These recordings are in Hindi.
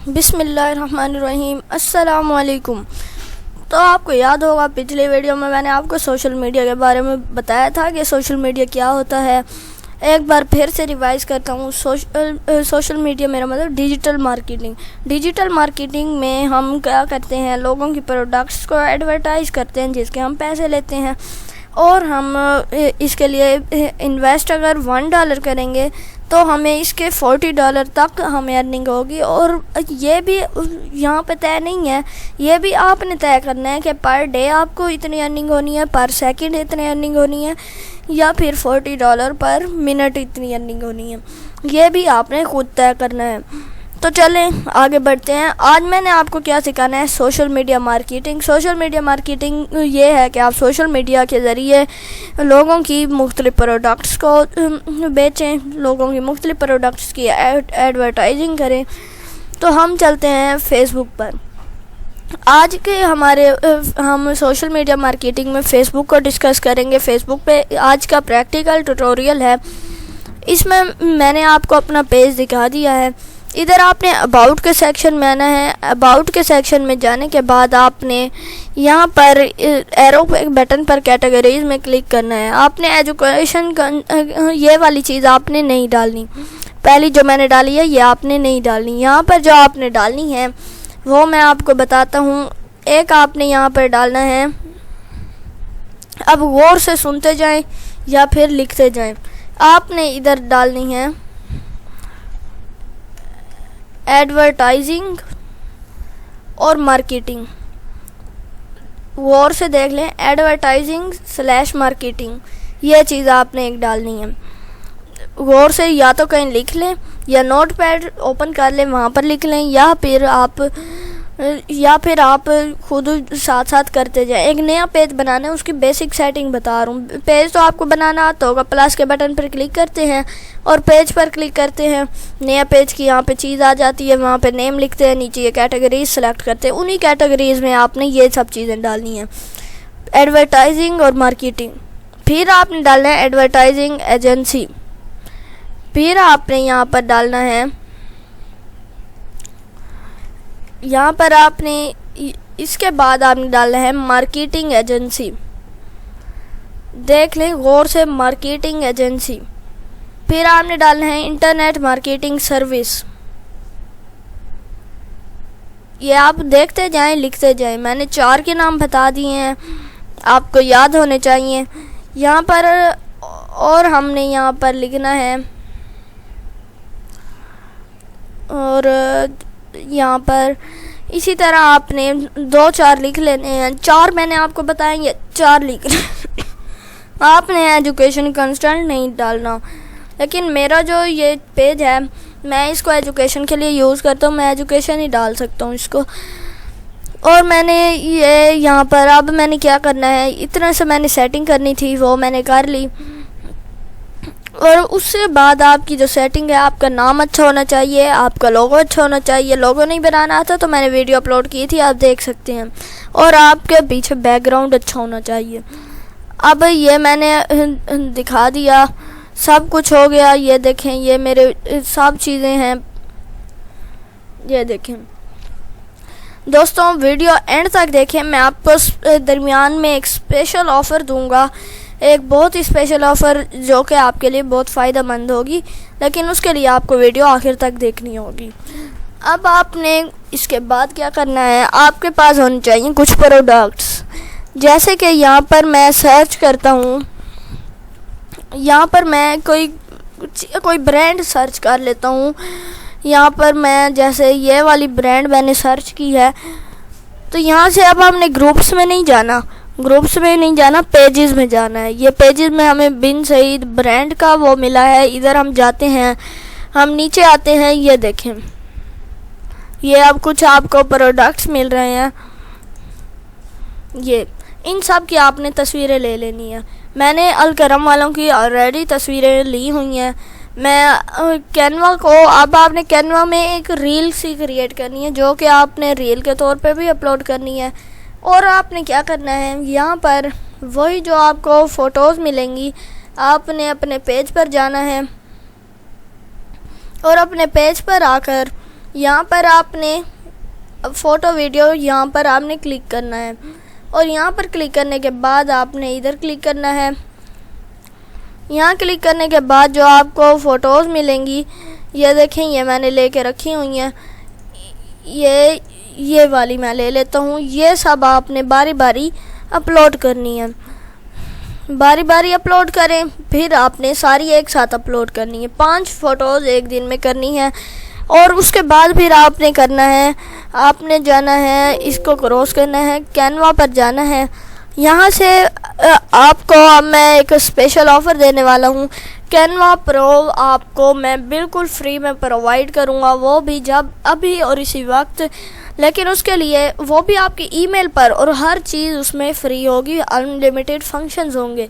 बिस्मिल्लाहिर्रहमानिर्रहीम। अस्सलामुअलैकुम। तो आपको याद होगा पिछले वीडियो में मैंने आपको सोशल मीडिया के बारे में बताया था कि सोशल मीडिया क्या होता है। एक बार फिर से रिवाइज़ करता हूँ। सोशल मीडिया मेरा मतलब डिजिटल मार्केटिंग। डिजिटल मार्केटिंग में हम क्या करते हैं, लोगों की प्रोडक्ट्स को एडवर्टाइज़ करते हैं जिसके हम पैसे लेते हैं, और हम इसके लिए इन्वेस्ट अगर $1 करेंगे तो हमें इसके $40 तक हमें अर्निंग होगी। और ये भी यहाँ पे तय नहीं है, ये भी आपने तय करना है कि पर डे आपको इतनी अर्निंग होनी है, पर सेकंड इतनी अर्निंग होनी है, या फिर $40 पर मिनट इतनी अर्निंग होनी है। ये भी आपने खुद तय करना है। तो चलें आगे बढ़ते हैं। आज मैंने आपको क्या सिखाना है, social media marketing. Social media marketing ये है कि आप सोशल मीडिया के ज़रिए लोगों की मुख्तलिफ प्रोडक्ट्स को बेचें, लोगों की मुख्तलिफ प्रोडक्ट्स की एडवर्टाइजिंग करें। तो हम चलते हैं फेसबुक पर। आज के हम सोशल मीडिया मार्केटिंग में फ़ेसबुक को डिस्कस करेंगे। फ़ेसबुक पे आज का प्रैक्टिकल ट्यूटोरियल है। इसमें मैंने आपको अपना पेज दिखा दिया है। इधर आपने अबाउट के सेक्शन में आना है। अबाउट के सेक्शन में जाने के बाद आपने यहाँ पर एरो बटन पर कैटेगरीज में क्लिक करना है। आपने एजुकेशन ये वाली चीज़ आपने नहीं डालनी, पहली जो मैंने डाली है ये आपने नहीं डालनी। यहाँ पर जो आपने डालनी है वो मैं आपको बताता हूँ। एक आपने यहाँ पर डालना है, अब गौर से सुनते जाएं या फिर लिखते जाएं। आपने इधर डालनी है एडवर्टाइजिंग और मार्केटिंग। गौर से देख लें, एडवर्टाइजिंग/मार्केटिंग, ये चीज़ आपने एक डालनी है। गौर से या तो कहीं लिख लें या नोट पैड ओपन कर लें, वहाँ पर लिख लें, या फिर आप खुद साथ साथ करते जाएं। एक नया पेज बनाना है, उसकी बेसिक सेटिंग बता रहा हूँ। पेज तो आपको बनाना आता होगा। प्लस के बटन पर क्लिक करते हैं और पेज पर क्लिक करते हैं। नया पेज की यहाँ पे चीज़ आ जाती है, वहाँ पे नेम लिखते हैं, नीचे ये कैटेगरीज सेलेक्ट करते हैं। उन्हीं कैटेगरीज में आपने ये सब चीज़ें डालनी है, एडवर्टाइजिंग और मार्केटिंग। फिर आपने डालना है एडवर्टाइजिंग एजेंसी। फिर आपने यहाँ पर डालना है, यहाँ पर आपने इसके बाद आपने डालना है मार्केटिंग एजेंसी। देख लें गौर से, मार्केटिंग एजेंसी। फिर आपने डालना है इंटरनेट मार्केटिंग सर्विस। ये आप देखते जाएं, लिखते जाएं। मैंने 4 के नाम बता दिए हैं, आपको याद होने चाहिए। यहाँ पर और हमने यहाँ पर लिखना है, और यहाँ पर इसी तरह आपने 2-4 लिख लेने हैं। 4 मैंने आपको बताएंगे, 4 लिख आपने एजुकेशन कंस्टेंट नहीं डालना। लेकिन मेरा जो ये पेज है, मैं इसको एजुकेशन के लिए यूज़ करता हूँ, मैं एजुकेशन ही डाल सकता हूँ इसको। और मैंने ये यहाँ पर अब मैंने क्या करना है, इतना से मैंने सेटिंग करनी थी वो मैंने कर ली। और उससे बाद आपकी जो सेटिंग है, आपका नाम अच्छा होना चाहिए, आपका लोगो अच्छा होना चाहिए। लोगो नहीं बनाना आता तो मैंने वीडियो अपलोड की थी, आप देख सकते हैं। और आपके पीछे बैकग्राउंड अच्छा होना चाहिए। अब ये मैंने दिखा दिया, सब कुछ हो गया। ये देखें, ये मेरे सब चीज़ें हैं, ये देखें। दोस्तों वीडियो एंड तक देखें, मैं आपको दरमियान में एक स्पेशल ऑफ़र दूंगा, एक बहुत ही स्पेशल ऑफ़र जो कि आपके लिए बहुत फ़ायदेमंद होगी। लेकिन उसके लिए आपको वीडियो आखिर तक देखनी होगी। अब आपने इसके बाद क्या करना है, आपके पास होने चाहिए कुछ प्रोडक्ट्स। जैसे कि यहाँ पर मैं सर्च करता हूँ, यहाँ पर मैं कोई ब्रांड सर्च कर लेता हूँ। यहाँ पर मैं जैसे ये वाली ब्रांड मैंने सर्च की है। तो यहाँ से अब हमने ग्रुप्स में नहीं जाना, पेजेस में जाना है। ये पेजेस में हमें बिन सईद ब्रांड का वो मिला है। इधर हम जाते हैं, हम नीचे आते हैं, ये देखें, ये अब कुछ आपको प्रोडक्ट्स मिल रहे हैं। ये इन सब की आपने तस्वीरें ले लेनी है। मैंने अलकरम वालों की ऑलरेडी तस्वीरें ली हुई हैं। मैं कैनवा को, अब आपने कैनवा में एक रील सी क्रिएट करनी है, जो कि आपने रील के तौर पे भी अपलोड करनी है। और आपने क्या करना है, यहाँ पर वही जो आपको फ़ोटोज़ मिलेंगी, आपने अपने पेज पर जाना है और अपने पेज पर आकर यहाँ पर आपने फ़ोटो वीडियो यहाँ पर आपने क्लिक करना है और यहाँ पर क्लिक करने के बाद आपने इधर क्लिक करना है। यहाँ क्लिक करने के बाद जो आपको फ़ोटोज़ मिलेंगी, ये देखें, ये मैंने लेके रखी हुई हैं। ये वाली मैं ले लेता हूँ। ये सब आपने बारी बारी अपलोड करनी है, बारी बारी अपलोड करें, फिर आपने सारी एक साथ अपलोड करनी है। 5 फ़ोटोज़ एक दिन में करनी है और उसके बाद फिर आपने करना है, आपने जाना है, इसको क्रॉस करना है, कैनवा पर जाना है। यहाँ से आपको अब मैं एक स्पेशल ऑफ़र देने वाला हूँ। कैनवा प्रो आपको मैं बिल्कुल फ्री में प्रोवाइड करूँगा, वो भी जब अभी और इसी वक्त, लेकिन उसके लिए वो भी आपकी ईमेल पर, और हर चीज़ उसमें फ्री होगी, अनलिमिटेड फंक्शंस होंगे।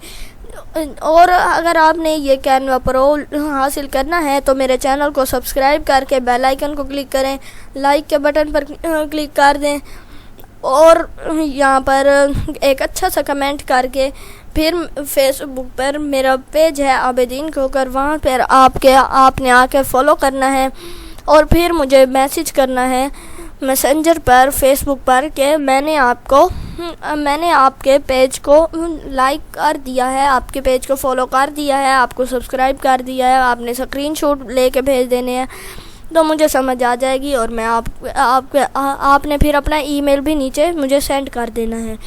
और अगर आपने ये कैनवा प्रो हासिल करना है तो मेरे चैनल को सब्सक्राइब करके बेल आइकन को क्लिक करें, लाइक के बटन पर क्लिक कर दें और यहाँ पर एक अच्छा सा कमेंट करके फिर फेसबुक पर मेरा पेज है आबिदीन खोकर, वहाँ पर आपने आके फॉलो करना है और फिर मुझे मैसेज करना है मैसेंजर पर, फेसबुक पर कि मैंने आपके पेज को लाइक कर दिया है, आपके पेज को फॉलो कर दिया है, आपको सब्सक्राइब कर दिया है। आपने स्क्रीनशॉट लेके भेज देने हैं तो मुझे समझ आ जाएगी और मैं आपने फिर अपना ईमेल भी नीचे मुझे सेंड कर देना है।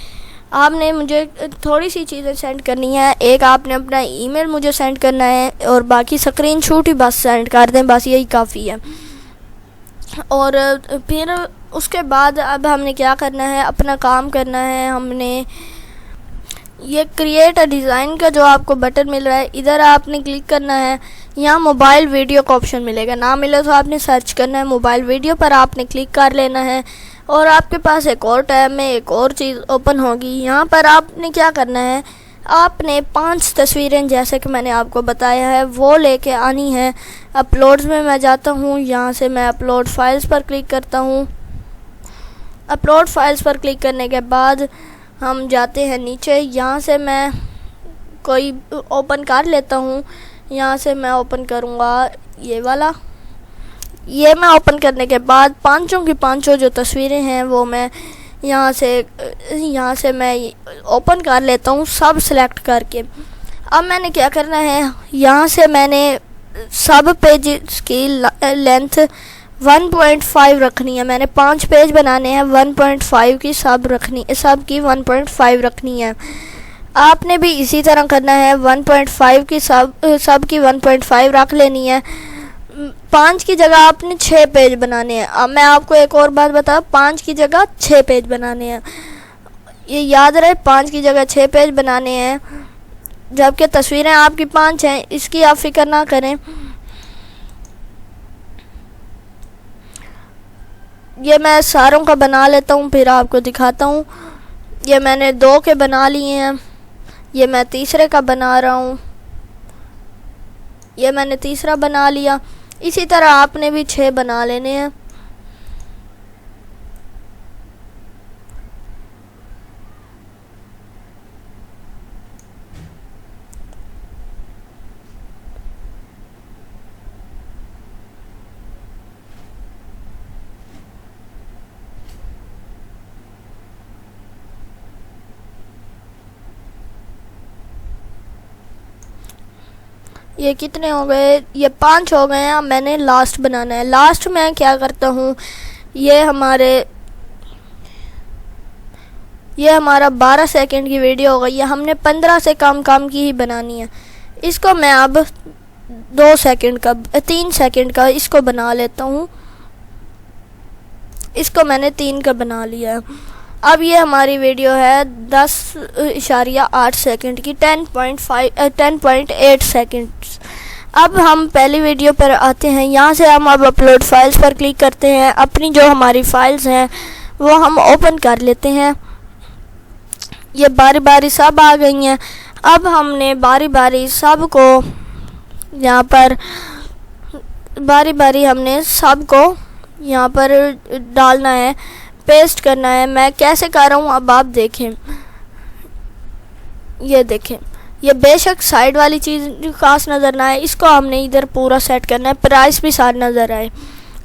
आपने मुझे थोड़ी सी चीज़ें सेंड करनी है। एक, आपने अपना ईमेल मुझे सेंड करना है और बाकी स्क्रीनशॉट ही बस सेंड कर दें, बस यही काफ़ी है। और फिर उसके बाद अब हमने क्या करना है, अपना काम करना है। हमने ये क्रिएट अ डिज़ाइन का जो आपको बटन मिल रहा है, इधर आपने क्लिक करना है। यहाँ मोबाइल वीडियो का ऑप्शन मिलेगा, ना मिले तो आपने सर्च करना है, मोबाइल वीडियो पर आपने क्लिक कर लेना है और आपके पास एक और टैब में एक और चीज़ ओपन होगी। यहाँ पर आपने क्या करना है, आपने 5 तस्वीरें जैसे कि मैंने आपको बताया है वो लेके आनी है। अपलोड्स में मैं जाता हूँ, यहाँ से मैं अपलोड फाइल्स पर क्लिक करता हूँ। अपलोड फाइल्स पर क्लिक करने के बाद हम जाते हैं नीचे, यहाँ से मैं कोई ओपन कर लेता हूँ। यहाँ से मैं ओपन करूँगा ये वाला। ये मैं ओपन करने के बाद पांचों की पांचों जो तस्वीरें हैं वो मैं यहाँ से मैं ओपन कर लेता हूँ, सब सिलेक्ट करके। अब मैंने क्या करना है, यहाँ से मैंने सब पेज की लेंथ 1.5 रखनी है। मैंने 5 पेज बनाने हैं, 1.5 की सब की 1.5 रखनी है। आपने भी इसी तरह करना है, 1.5 की सब की 1.5 रख लेनी है। 5 की जगह आपने 6 पेज बनाने हैं। अब मैं आपको एक और बात बताऊँ, 5 की जगह 6 पेज बनाने हैं, ये याद रहे, 5 की जगह 6 पेज बनाने हैं, जबकि तस्वीरें आपकी 5 हैं। इसकी आप फिक्र ना करें। ये मैं सारों का बना लेता हूँ, फिर आपको दिखाता हूँ। ये मैंने 2 के बना लिए हैं, ये मैं तीसरे का बना रहा हूँ, ये मैंने तीसरा बना लिया। इसी तरह आपने भी 6 बना लेने हैं। ये कितने हो गए, ये 5 हो गए हैं। अब मैंने लास्ट बनाना है। लास्ट में क्या करता हूँ, ये हमारा 12 सेकंड की वीडियो हो गई है। हमने 15 से कम की ही बनानी है। इसको मैं अब 3 सेकंड का इसको बना लेता हूँ। इसको मैंने 3 का बना लिया है। अब ये हमारी वीडियो है 10.8 सेकंड की, 10.8 सेकंड। अब हम पहली वीडियो पर आते हैं। यहाँ से हम अब अपलोड फाइल्स पर क्लिक करते हैं। अपनी जो हमारी फाइल्स हैं वो हम ओपन कर लेते हैं। ये बारी बारी सब आ गई हैं। अब हमने बारी बारी सब को यहाँ पर हमने सब को यहाँ पर डालना है, पेस्ट करना है। मैं कैसे कर रहा हूँ अब आप देखें। ये देखें, ये बेशक साइड वाली चीज़ खास नज़र ना आए, इसको हमने इधर पूरा सेट करना है, प्राइस भी साथ नज़र आए।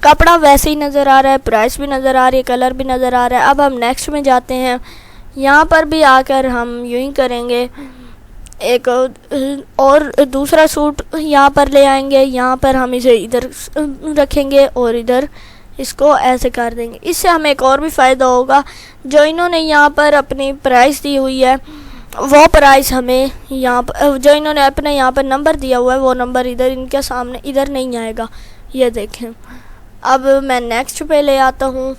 कपड़ा वैसे ही नज़र आ रहा है, प्राइस भी नज़र आ रही है, कलर भी नज़र आ रहा है। अब हम नेक्स्ट में जाते हैं। यहाँ पर भी आकर हम यूँ ही करेंगे, एक और दूसरा सूट यहाँ पर ले आएंगे। यहाँ पर हम इसे इधर रखेंगे और इधर इसको ऐसे कर देंगे। इससे हमें एक और भी फ़ायदा होगा, जो इन्होंने यहाँ पर अपनी प्राइस दी हुई है वो प्राइस हमें यहाँ पर, जो इन्होंने अपने यहाँ पर नंबर दिया हुआ है वो नंबर इधर इनके सामने इधर नहीं आएगा। ये देखें। अब मैं नेक्स्ट पे ले आता हूँ।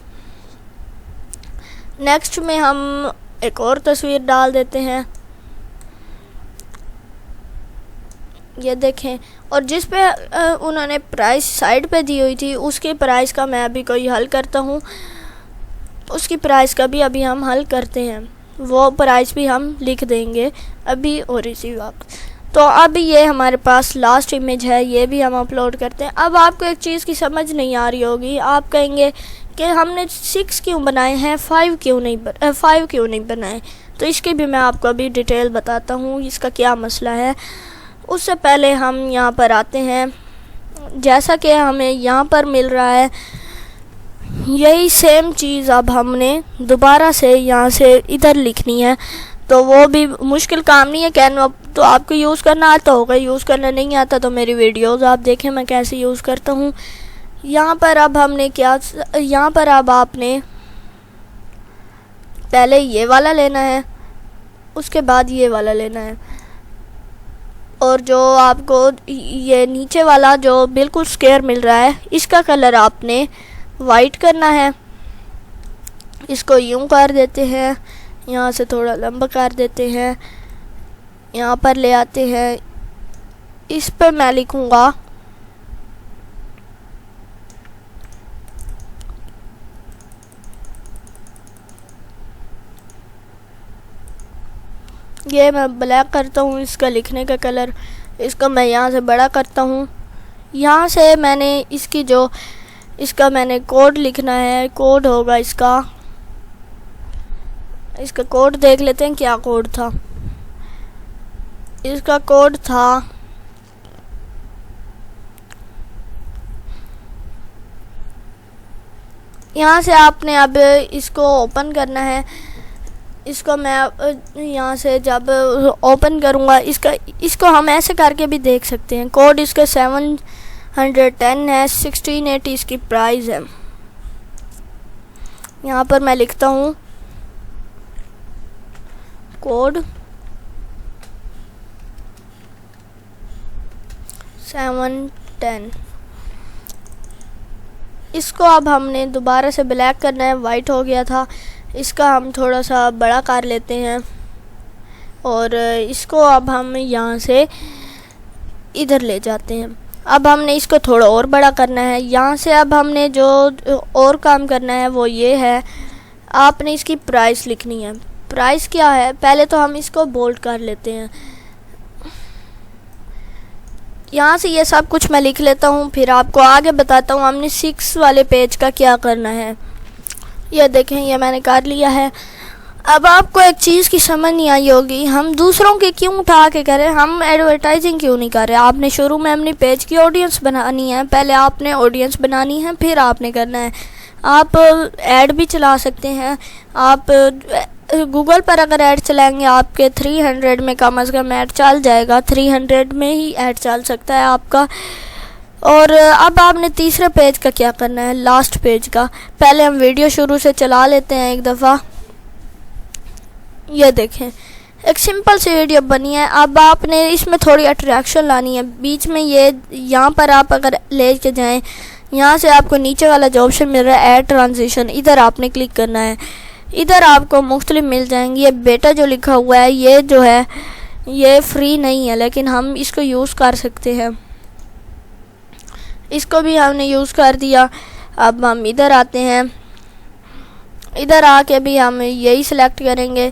नेक्स्ट में हम एक और तस्वीर डाल देते हैं, ये देखें। और जिस पे उन्होंने प्राइस साइड पे दी हुई थी उसकी प्राइस का मैं अभी कोई हल करता हूँ, उसकी प्राइस का भी अभी हम हल करते हैं। वो प्राइस भी हम लिख देंगे अभी और इसी वक्त। तो अब ये हमारे पास लास्ट इमेज है, ये भी हम अपलोड करते हैं। अब आपको एक चीज़ की समझ नहीं आ रही होगी, आप कहेंगे कि हमने 6 क्यों बनाए हैं, 5 क्यों नहीं बनाए। तो इसकी भी मैं आपको अभी डिटेल बताता हूँ, इसका क्या मसला है। उससे पहले हम यहाँ पर आते हैं। जैसा कि हमें यहाँ पर मिल रहा है, यही सेम चीज़ अब हमने दोबारा से यहाँ से इधर लिखनी है। तो वो भी मुश्किल काम नहीं है। कैनवा तो आपको यूज़ करना आता होगा, यूज़ करना नहीं आता तो मेरी वीडियोज़ आप देखें मैं कैसे यूज़ करता हूँ। यहाँ पर अब हमने क्या, यहाँ पर अब आपने पहले ये वाला लेना है, उसके बाद ये वाला लेना है। और जो आपको ये नीचे वाला जो बिल्कुल स्क्वायर मिल रहा है, इसका कलर आपने वाइट करना है। इसको यूं कर देते हैं, यहाँ से थोड़ा लंबा कर देते हैं, यहाँ पर ले आते हैं। इस पर मैं लिखूँगा ये मैं ब्लैक करता हूँ इसका लिखने का कलर। इसको मैं यहाँ से बड़ा करता हूँ। यहाँ से मैंने इसकी जो इसका मैंने कोड लिखना है, कोड होगा इसका कोड देख लेते हैं क्या कोड था। इसका कोड था यहाँ से आपने अब इसको ओपन करना है। इसको मैं यहाँ से जब ओपन करूँगा इसको हम ऐसे करके भी देख सकते हैं। कोड इसका 710 है, 1680 इसकी प्राइस है। यहाँ पर मैं लिखता हूँ कोड 710। इसको अब हमने दोबारा से ब्लैक करना है, वाइट हो गया था। इसका हम थोड़ा सा बड़ा कर लेते हैं और इसको अब हम यहाँ से इधर ले जाते हैं। अब हमने इसको थोड़ा और बड़ा करना है। यहाँ से अब हमने जो और काम करना है वो ये है, आपने इसकी प्राइस लिखनी है। प्राइस क्या है, पहले तो हम इसको बोल्ड कर लेते हैं। यहाँ से ये सब कुछ मैं लिख लेता हूँ, फिर आपको आगे बताता हूँ हमने 6 वाले पेज का क्या करना है। ये देखें, ये मैंने कर लिया है। अब आपको एक चीज़ की समझ नहीं आई होगी, हम दूसरों के क्यों उठा के करें, हम एडवर्टाइजिंग क्यों नहीं कर रहे। आपने शुरू में अपनी पेज की ऑडियंस बनानी है, पहले आपने ऑडियंस बनानी है, फिर आपने करना है। आप ऐड भी चला सकते हैं। आप गूगल पर अगर ऐड चलाएंगे आपके 300 में कम से कम ऐड चल जाएगा, 300 में ही ऐड चल सकता है आपका। और अब आपने तीसरे पेज का क्या करना है, लास्ट पेज का। पहले हम वीडियो शुरू से चला लेते हैं एक दफ़ा। ये देखें, एक सिंपल सी वीडियो बनी है। अब आपने इसमें थोड़ी अट्रैक्शन लानी है। बीच में ये यहाँ पर आप अगर ले के जाएँ, यहाँ से आपको नीचे वाला जो ऑप्शन मिल रहा है ऐड ट्रांजिशन, इधर आपने क्लिक करना है। इधर आपको मुख्तलिफ मिल जाएंगे। ये बेटा जो लिखा हुआ है ये जो है ये फ्री नहीं है, लेकिन हम इसको यूज़ कर सकते हैं। इसको भी हमने यूज़ कर दिया। अब हम इधर आते हैं, इधर आके भी हम यही सिलेक्ट करेंगे।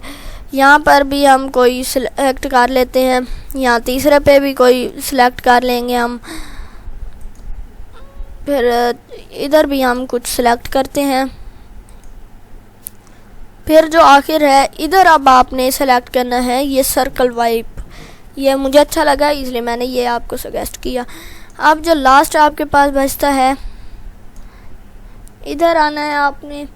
यहाँ पर भी हम कोई सिलेक्ट कर लेते हैं, यहाँ तीसरे पे भी कोई सिलेक्ट कर लेंगे हम। फिर इधर भी हम कुछ सिलेक्ट करते हैं। फिर जो आखिर है इधर अब आपने सेलेक्ट करना है ये सर्कल वाइप। ये मुझे अच्छा लगा इसलिए मैंने ये आपको सजेस्ट किया। अब जो लास्ट आपके पास बचता है इधर आना है आपने।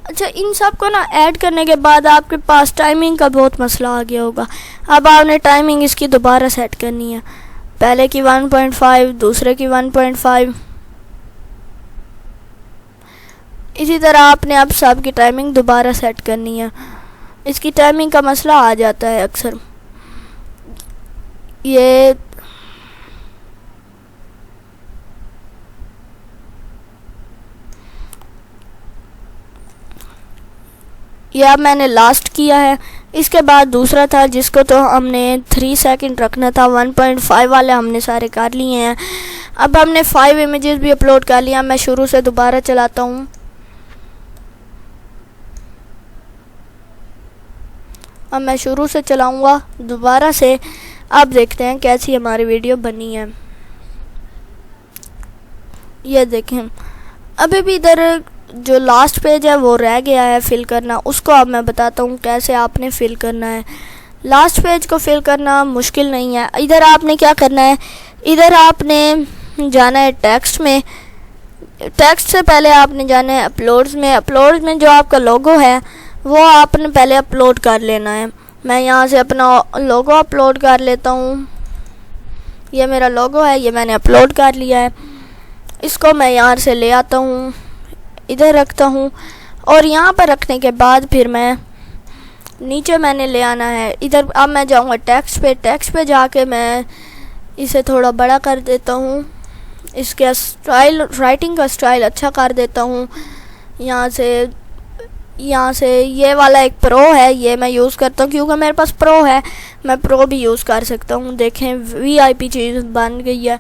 अच्छा, इन सब को ना ऐड करने के बाद आपके पास टाइमिंग का बहुत मसला आ गया होगा। अब आपने टाइमिंग इसकी दोबारा सेट करनी है, पहले की 1.5, दूसरे की 1.5, इसी तरह आपने अब सब की टाइमिंग दोबारा सेट करनी है। इसकी टाइमिंग का मसला आ जाता है अक्सर। ये अब मैंने लास्ट किया है। इसके बाद दूसरा था जिसको तो हमने 3 सेकंड रखना था, 1.5 वाले हमने सारे कर लिए हैं। अब हमने 5 इमेजेस भी अपलोड कर लिया। मैं शुरू से दोबारा चलाता हूँ। अब मैं शुरू से चलाऊँगा दोबारा से। अब देखते हैं कैसी हमारी वीडियो बनी है। ये देखें, अभी भी इधर जो लास्ट पेज है वो रह गया है फिल करना। उसको अब मैं बताता हूँ कैसे आपने फिल करना है। लास्ट पेज को फिल करना मुश्किल नहीं है। इधर आपने क्या करना है, इधर आपने जाना है टेक्स्ट में। टेक्स्ट से पहले आपने जाना है अपलोड्स में। अपलोड्स में जो आपका लोगो है वो आपने पहले अपलोड कर लेना है। मैं यहाँ से अपना लोगो अपलोड कर लेता हूँ। ये मेरा लोगो है, ये मैंने अपलोड कर लिया है। इसको मैं यहाँ से ले आता हूँ, इधर रखता हूँ, और यहाँ पर रखने के बाद फिर मैं नीचे मैंने ले आना है इधर। अब मैं जाऊँगा टेक्स्ट पे। टेक्स्ट पे जाके मैं इसे थोड़ा बड़ा कर देता हूँ। इसके स्टाइल, राइटिंग का स्टाइल अच्छा कर देता हूँ। यहाँ से ये वाला एक प्रो है, ये मैं यूज़ करता हूँ क्योंकि मेरे पास प्रो है। मैं प्रो भी यूज़ कर सकता हूँ। देखें VIP चीज़ बन गई है।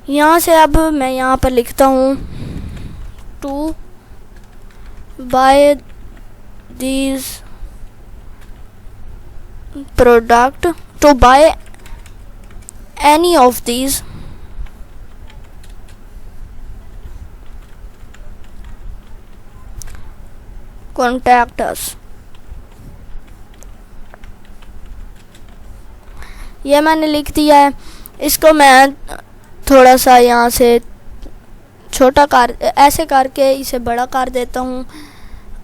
यहाँ से अब मैं यहाँ पर लिखता हूँ to buy these product, to buy any of these contact us। ये मैंने लिख दिया है। इसको मैं थोड़ा सा यहाँ से छोटा कर, ऐसे करके इसे बड़ा कर देता हूँ।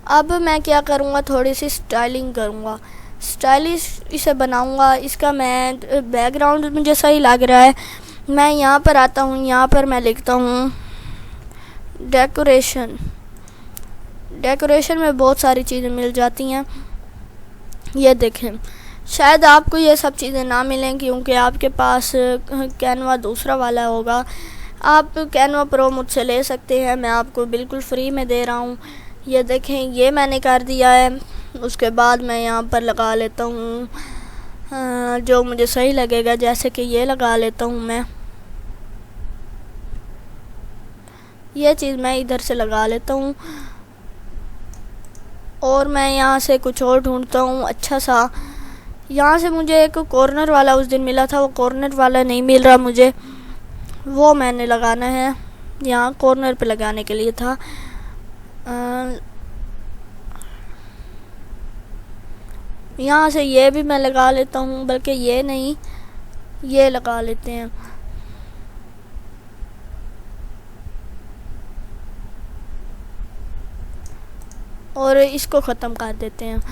अब मैं क्या करूँगा, थोड़ी सी स्टाइलिंग करूँगा, स्टाइलिश इसे बनाऊँगा। इसका मैं बैकग्राउंड मुझे सही लग रहा है। मैं यहाँ पर आता हूँ, यहाँ पर मैं लिखता हूँ डेकोरेशन। डेकोरेशन में बहुत सारी चीज़ें मिल जाती हैं। ये देखें, शायद आपको ये सब चीज़ें ना मिलें क्योंकि आपके पास कैनवा दूसरा वाला होगा। आप कैनवा प्रो मुझसे ले सकते हैं, मैं आपको बिल्कुल फ्री में दे रहा हूँ। ये देखें, ये मैंने कर दिया है। उसके बाद मैं यहाँ पर लगा लेता हूँ जो मुझे सही लगेगा, जैसे कि ये लगा लेता हूँ मैं। ये चीज़ मैं इधर से लगा लेता हूँ और मैं यहाँ से कुछ और ढूंढता हूँ अच्छा सा। यहाँ से मुझे एक कॉर्नर वाला उस दिन मिला था, वो कॉर्नर वाला नहीं मिल रहा मुझे, वो मैंने लगाना है। यहाँ कॉर्नर पे लगाने के लिए था। यहाँ से ये भी मैं लगा लेता हूँ, बल्कि ये नहीं, ये लगा लेते हैं। और इसको ख़त्म कर देते हैं।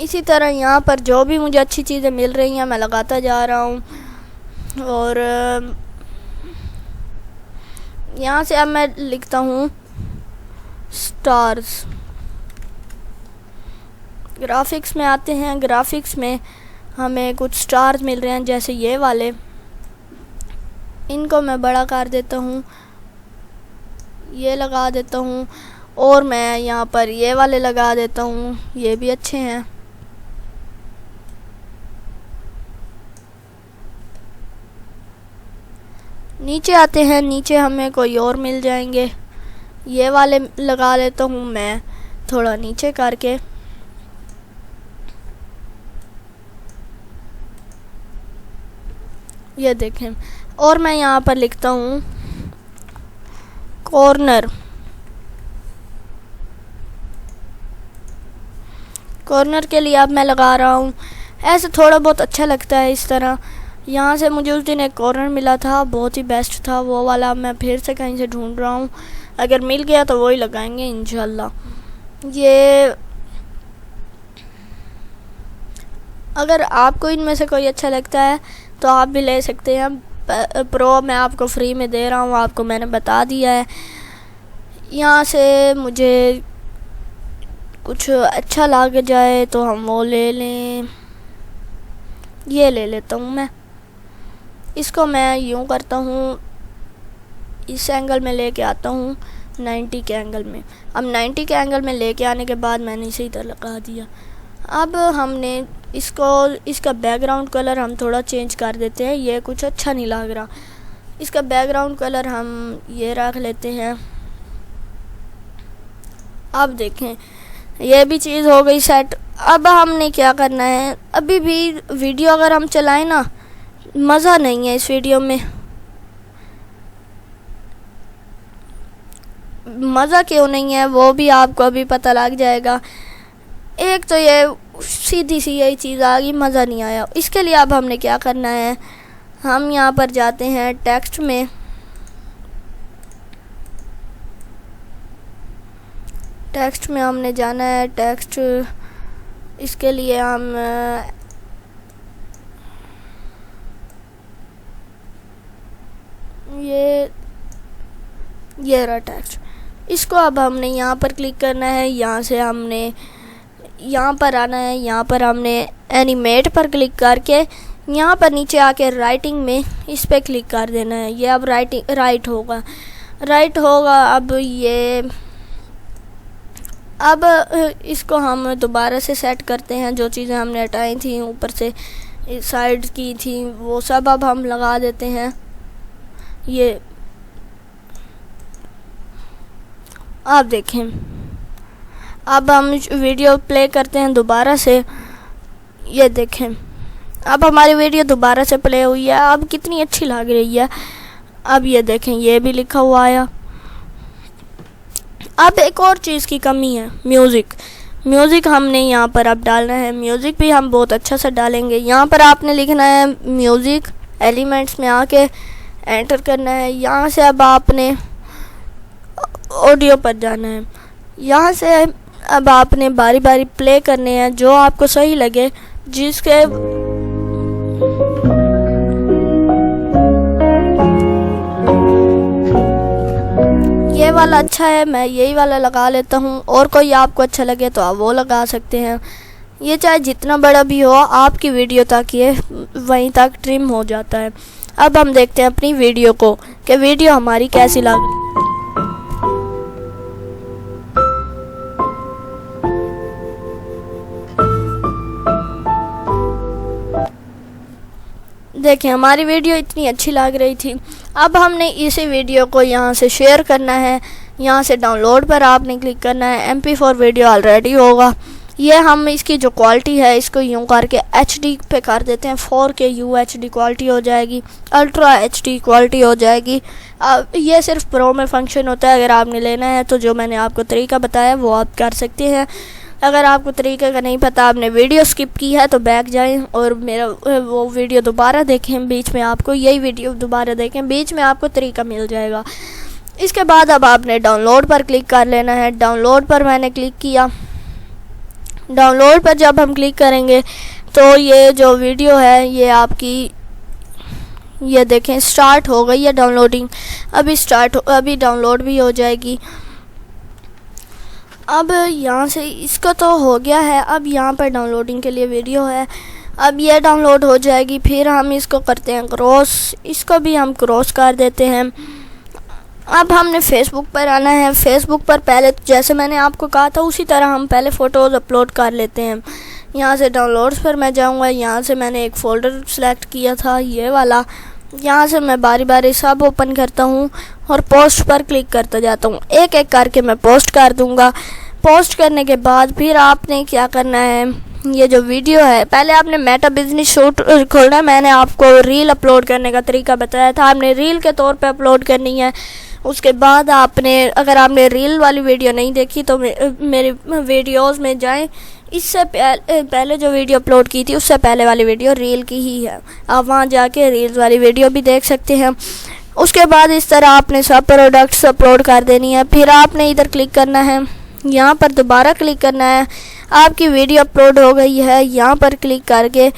इसी तरह यहाँ पर जो भी मुझे अच्छी चीज़ें मिल रही हैं मैं लगाता जा रहा हूँ। और यहाँ से अब मैं लिखता हूँ स्टार्स। ग्राफिक्स में आते हैं। ग्राफिक्स में हमें कुछ स्टार्स मिल रहे हैं जैसे ये वाले। इनको मैं बड़ा कर देता हूँ, ये लगा देता हूँ, और मैं यहाँ पर ये वाले लगा देता हूँ, ये भी अच्छे हैं। नीचे आते हैं, नीचे हमें कोई और मिल जाएंगे। ये वाले लगा लेता हूँ मैं थोड़ा नीचे करके। ये देखें, और मैं यहाँ पर लिखता हूँ कॉर्नर। कॉर्नर के लिए अब मैं लगा रहा हूँ। ऐसे थोड़ा बहुत अच्छा लगता है इस तरह। यहाँ से मुझे उस दिन एक कॉर्नर मिला था, बहुत ही बेस्ट था वो वाला। मैं फिर से कहीं से ढूंढ रहा हूँ, अगर मिल गया तो वही लगाएंगे इंशाल्लाह। ये अगर आपको इनमें से कोई अच्छा लगता है तो आप भी ले सकते हैं। प्रो मैं आपको फ्री में दे रहा हूँ, आपको मैंने बता दिया है। यहाँ से मुझे कुछ अच्छा लग जाए तो हम वो ले लें। ये ले लेता हूँ मैं। इसको मैं यूँ करता हूँ, इस एंगल में लेके आता हूँ 90 के एंगल में। अब 90 के एंगल में लेके आने के बाद मैंने इसे इधर लगा दिया। अब हमने इसका बैकग्राउंड कलर हम थोड़ा चेंज कर देते हैं, ये कुछ अच्छा नहीं लग रहा। इसका बैकग्राउंड कलर हम ये रख लेते हैं। अब देखें ये भी चीज़ हो गई सेट। अब हमने क्या करना है, अभी भी वीडियो अगर हम चलाएं ना, मज़ा नहीं है इस वीडियो में। मज़ा क्यों नहीं है वो भी आपको अभी पता लग जाएगा। एक तो ये सीधी सी यही चीज़ आ गई, मज़ा नहीं आया। इसके लिए अब हमने क्या करना है, हम यहाँ पर जाते हैं टेक्स्ट में। टेक्स्ट में हमने जाना है, टेक्स्ट। इसके लिए हम ये रहा टेक्स्ट। इसको अब हमने यहाँ पर क्लिक करना है। यहाँ से हमने यहाँ पर आना है। यहाँ पर हमने एनिमेट पर क्लिक करके यहाँ पर नीचे आके राइटिंग में इस पर क्लिक कर देना है। ये अब राइट होगा। अब इसको हम दोबारा से सेट करते हैं। जो चीज़ें हमने हटाई थी ऊपर से साइड की थी वो सब अब हम लगा देते हैं। ये आप देखें, अब हम वीडियो प्ले करते हैं दोबारा से। ये देखें अब हमारी वीडियो दोबारा से प्ले हुई है। अब कितनी अच्छी लग रही है। अब ये देखें ये भी लिखा हुआ आया। अब एक और चीज़ की कमी है, म्यूज़िक हमने यहाँ पर अब डालना है। म्यूज़िक भी हम बहुत अच्छा से डालेंगे। यहाँ पर आपने लिखना है म्यूज़िक, एलिमेंट्स में आके एंटर करना है। यहाँ से अब आपने ऑडियो पर जाना है। यहाँ से अब आपने बारी बारी प्ले करने हैं जो आपको सही लगे, जिसके ये वाला अच्छा है, मैं यही वाला लगा लेता हूँ। और कोई आपको अच्छा लगे तो आप वो लगा सकते हैं। ये चाहे जितना बड़ा भी हो, आपकी वीडियो तक ये वहीं तक ट्रिम हो जाता है। अब हम देखते हैं अपनी वीडियो को कि वीडियो हमारी कैसी लग। देखें हमारी वीडियो इतनी अच्छी लग रही थी। अब हमने इसी वीडियो को यहाँ से शेयर करना है। यहाँ से डाउनलोड पर आपने क्लिक करना है। MP4 वीडियो ऑलरेडी होगा। ये हम इसकी जो क्वालिटी है इसको यूँ करके HD पे कर देते हैं। 4K UHD क्वालिटी हो जाएगी, अल्ट्रा HD क्वालिटी हो जाएगी। अब ये सिर्फ प्रो में फंक्शन होता है। अगर आपने लेना है तो जो मैंने आपको तरीका बताया वो आप कर सकते हैं। अगर आपको तरीके का नहीं पता, आपने वीडियो स्किप की है तो बैक जाएं और मेरा वो वीडियो दोबारा देखें। बीच में आपको यही वीडियो दोबारा देखें, बीच में आपको तरीका मिल जाएगा। इसके बाद अब आपने डाउनलोड पर क्लिक कर लेना है। डाउनलोड पर मैंने क्लिक किया। डाउनलोड पर जब हम क्लिक करेंगे तो ये जो वीडियो है ये आपकी, ये देखें स्टार्ट हो गई है डाउनलोडिंग। अभी डाउनलोड भी हो जाएगी। अब यहाँ से इसका तो हो गया है। अब यहाँ पर डाउनलोडिंग के लिए वीडियो है। अब ये डाउनलोड हो जाएगी। फिर हम इसको करते हैं क्रॉस। इसको भी हम क्रॉस कर देते हैं। अब हमने फेसबुक पर आना है। फेसबुक पर पहले जैसे मैंने आपको कहा था उसी तरह हम पहले फ़ोटोज़ अपलोड कर लेते हैं। यहाँ से डाउनलोड्स पर मैं जाऊँगा। यहाँ से मैंने एक फ़ोल्डर सेलेक्ट किया था, ये वाला। यहाँ से मैं बारी बारी सब ओपन करता हूँ और पोस्ट पर क्लिक करता जाता हूँ। एक एक करके मैं पोस्ट कर दूँगा। पोस्ट करने के बाद फिर आपने क्या करना है, ये जो वीडियो है पहले आपने मेटा बिजनेस शूट खोलना है। मैंने आपको रील अपलोड करने का तरीका बताया था, आपने रील के तौर पे अपलोड करनी है। उसके बाद आपने, अगर आपने रील वाली वीडियो नहीं देखी तो मेरे वीडियोस में जाएं, इससे पहले जो वीडियो अपलोड की थी उससे पहले वाली वीडियो रील की ही है। आप वहाँ जाके रील्स वाली वीडियो भी देख सकते हैं। उसके बाद इस तरह आपने सब प्रोडक्ट्स अपलोड कर देनी है। फिर आपने इधर क्लिक करना है, यहाँ पर दोबारा क्लिक करना है। आपकी वीडियो अपलोड हो गई है, यहाँ पर क्लिक करके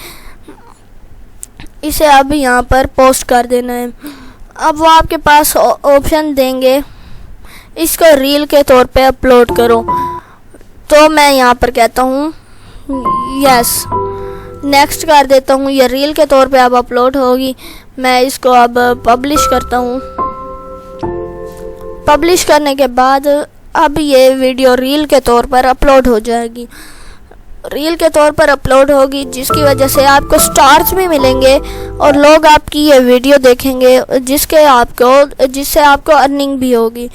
इसे अब यहाँ पर पोस्ट कर देना है। अब वो आपके पास ऑप्शन देंगे इसको रील के तौर पे अपलोड करो, तो मैं यहाँ पर कहता हूँ यस, नेक्स्ट कर देता हूँ। ये रील के तौर पे अब अपलोड होगी। मैं इसको अब पब्लिश करता हूँ। पब्लिश करने के बाद अब ये वीडियो रील के तौर पर अपलोड हो जाएगी। रील के तौर पर अपलोड होगी, जिसकी वजह से आपको स्टार्स भी मिलेंगे और लोग आपकी ये वीडियो देखेंगे, जिससे आपको अर्निंग भी होगी।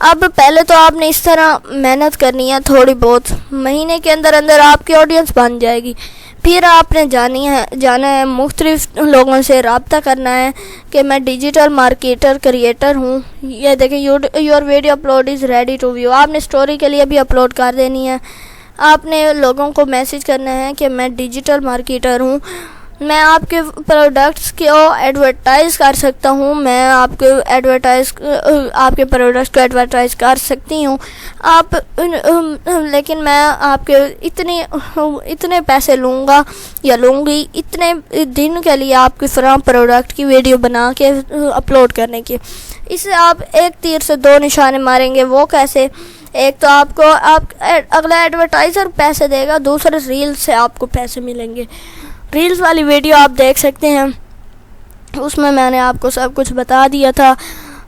अब पहले तो आपने इस तरह मेहनत करनी है थोड़ी बहुत, महीने के अंदर अंदर आपकी ऑडियंस बन जाएगी। फिर आपने जाना है मुख्तलिफ लोगों से रब्ता करना है कि मैं डिजिटल मार्केटर क्रिएटर हूँ। ये देखें, your video upload is ready to view. आपने स्टोरी के लिए भी अपलोड कर देनी है। आपने लोगों को मैसेज करना है कि मैं डिजिटल मार्केटर हूँ, मैं आपके प्रोडक्ट्स को एडवर्टाइज़ कर सकता हूँ, मैं आपके प्रोडक्ट्स को एडवर्टाइज़ कर सकती हूँ आप, लेकिन मैं आपके इतने पैसे लूँगा या लूँगी इतने दिन के लिए आपके प्रोडक्ट की वीडियो बना के अपलोड करने की। इससे आप एक तीर से दो निशाने मारेंगे। वो कैसे? एक तो आपको अगला एडवर्टाइज़र पैसे देगा, दूसरे रील से आपको पैसे मिलेंगे। रील्स वाली वीडियो आप देख सकते हैं, उसमें मैंने आपको सब कुछ बता दिया था।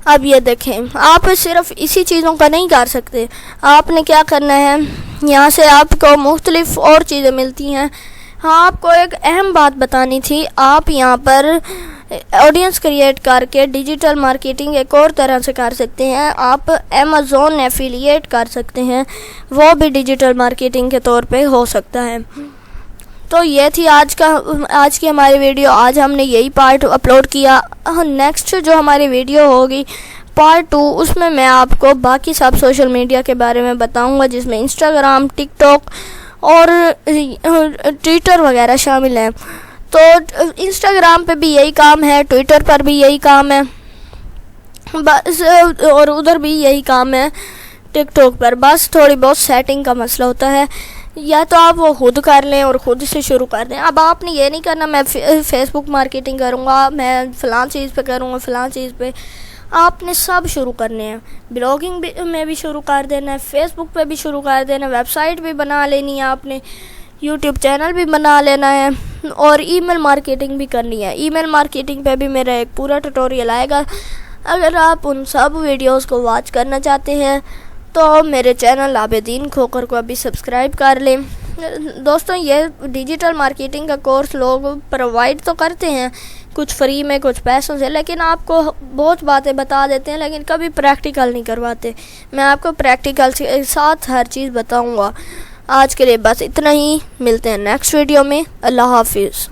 अब ये देखें, आप सिर्फ इसी चीज़ों का नहीं कर सकते। आपने क्या करना है, यहाँ से आपको मुख्तलिफ और चीज़ें मिलती हैं। हाँ, आपको एक अहम बात बतानी थी। आप यहाँ पर ऑडियंस क्रिएट करके डिजिटल मार्केटिंग एक और तरह से कर सकते हैं। आप अमेज़ॉन एफिलिएट कर सकते हैं, वो भी डिजिटल मार्केटिंग के तौर पे हो सकता है। तो ये थी आज की हमारी वीडियो। आज हमने यही पार्ट अपलोड किया। नेक्स्ट जो हमारी वीडियो होगी पार्ट 2, उसमें मैं आपको बाकी सब सोशल मीडिया के बारे में बताऊंगा, जिसमें इंस्टाग्राम, टिकटॉक और ट्विटर वगैरह शामिल हैं। तो इंस्टाग्राम पे भी यही काम है, ट्विटर पर भी यही काम है, बस, और उधर भी यही काम है टिकटॉक पर। बस थोड़ी बहुत सेटिंग का मसला होता है, या तो आप वो खुद कर लें और ख़ुद से शुरू कर दें। अब आपने ये नहीं करना मैं फेसबुक मार्केटिंग करूँगा, मैं फ़लाँ चीज़ पे करूँगा, फ़लाँ चीज़ पे। आपने सब शुरू करने हैं। ब्लॉगिंग में भी शुरू कर देना है, फेसबुक पे भी शुरू कर देना है, वेबसाइट भी बना लेनी है आपने, यूट्यूब चैनल भी बना लेना है और ईमेल मार्केटिंग भी करनी है। ईमेल मार्केटिंग पे भी मेरा एक पूरा ट्यूटोरियल आएगा। अगर आप उन सब वीडियोज़ को वॉच करना चाहते हैं तो मेरे चैनल आबिदीन खोखर को अभी सब्सक्राइब कर लें। दोस्तों, ये डिजिटल मार्केटिंग का कोर्स लोग प्रोवाइड तो करते हैं, कुछ फ्री में कुछ पैसों से, लेकिन आपको बहुत बातें बता देते हैं लेकिन कभी प्रैक्टिकल नहीं करवाते। मैं आपको प्रैक्टिकल के साथ हर चीज़ बताऊंगा। आज के लिए बस इतना ही, मिलते हैं नेक्स्ट वीडियो में। अल्लाह हाफिज़।